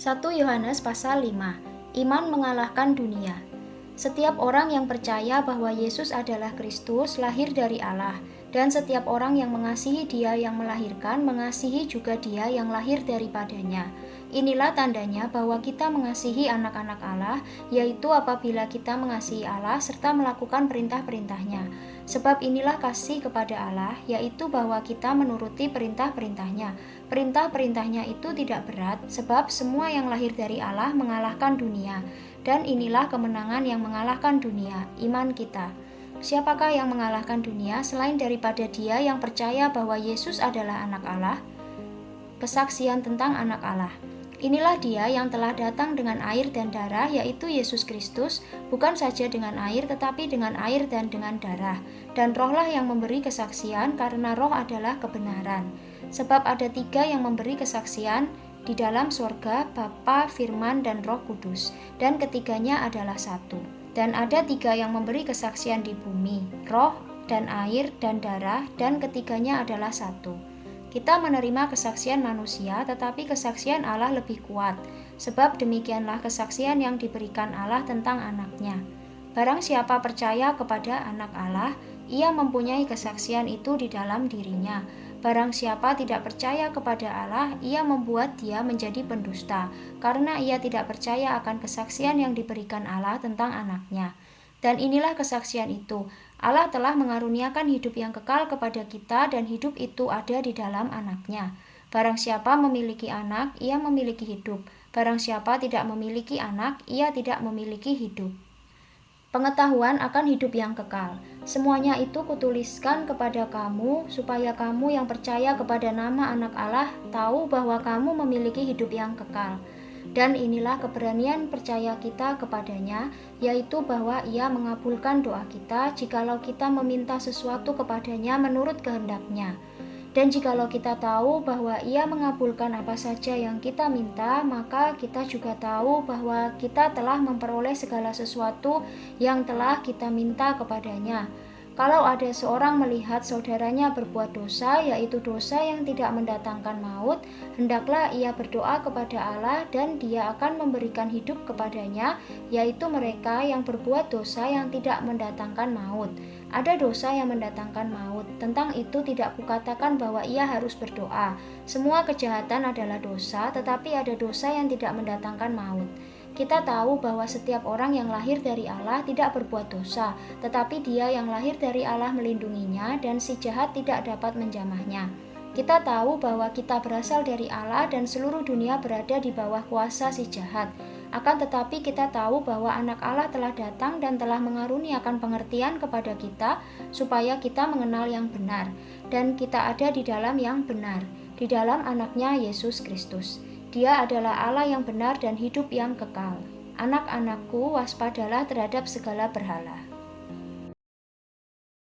1 Yohanes pasal 5. Iman mengalahkan dunia. Setiap orang yang percaya bahwa Yesus adalah Kristus lahir dari Allah, dan setiap orang yang mengasihi Dia yang melahirkan mengasihi juga Dia yang lahir daripadanya. Inilah tandanya bahwa kita mengasihi anak-anak Allah, yaitu apabila kita mengasihi Allah serta melakukan perintah-perintahnya. Sebab inilah kasih kepada Allah, yaitu bahwa kita menuruti perintah-perintahnya. Perintah-perintahnya itu tidak berat, sebab semua yang lahir dari Allah mengalahkan dunia. Dan inilah kemenangan yang mengalahkan dunia, iman kita. Siapakah yang mengalahkan dunia selain daripada Dia yang percaya bahwa Yesus adalah anak Allah? Kesaksian tentang anak Allah. Inilah Dia yang telah datang dengan air dan darah, yaitu Yesus Kristus, bukan saja dengan air tetapi dengan air dan dengan darah. Dan Rohlah yang memberi kesaksian, karena Roh adalah kebenaran. Sebab ada 3 yang memberi kesaksian di dalam sorga, Bapa, Firman, dan Roh Kudus, dan ketiganya adalah satu. Dan ada 3 yang memberi kesaksian di bumi, Roh, dan air, dan darah, dan ketiganya adalah satu. Kita menerima kesaksian manusia, tetapi kesaksian Allah lebih kuat, sebab demikianlah kesaksian yang diberikan Allah tentang anaknya. Barang siapa percaya kepada anak Allah, ia mempunyai kesaksian itu di dalam dirinya. Barang siapa tidak percaya kepada Allah, ia membuat dia menjadi pendusta, karena ia tidak percaya akan kesaksian yang diberikan Allah tentang anaknya. Dan inilah kesaksian itu, Allah telah mengaruniakan hidup yang kekal kepada kita, dan hidup itu ada di dalam anaknya. Barang siapa memiliki anak, ia memiliki hidup. Barang siapa tidak memiliki anak, ia tidak memiliki hidup. Pengetahuan akan hidup yang kekal. Semuanya itu kutuliskan kepada kamu, supaya kamu yang percaya kepada nama anak Allah tahu bahwa kamu memiliki hidup yang kekal. Dan inilah keberanian percaya kita kepadanya, yaitu bahwa Ia mengabulkan doa kita jikalau kita meminta sesuatu kepadanya menurut kehendaknya. Dan jikalau kita tahu bahwa Ia mengabulkan apa saja yang kita minta, maka kita juga tahu bahwa kita telah memperoleh segala sesuatu yang telah kita minta kepadanya. Kalau ada seorang melihat saudaranya berbuat dosa, yaitu dosa yang tidak mendatangkan maut, hendaklah ia berdoa kepada Allah, dan Dia akan memberikan hidup kepadanya, yaitu mereka yang berbuat dosa yang tidak mendatangkan maut. Ada dosa yang mendatangkan maut, tentang itu tidak kukatakan bahwa ia harus berdoa. Semua kejahatan adalah dosa, tetapi ada dosa yang tidak mendatangkan maut. Kita tahu bahwa setiap orang yang lahir dari Allah tidak berbuat dosa, tetapi Dia yang lahir dari Allah melindunginya, dan si jahat tidak dapat menjamahnya. Kita tahu bahwa kita berasal dari Allah, dan seluruh dunia berada di bawah kuasa si jahat. Akan tetapi kita tahu bahwa anak Allah telah datang dan telah mengaruniakan pengertian kepada kita, supaya kita mengenal yang benar, dan kita ada di dalam yang benar, di dalam anaknya Yesus Kristus. Dia adalah Allah yang benar dan hidup yang kekal. Anak-anakku, waspadalah terhadap segala berhala.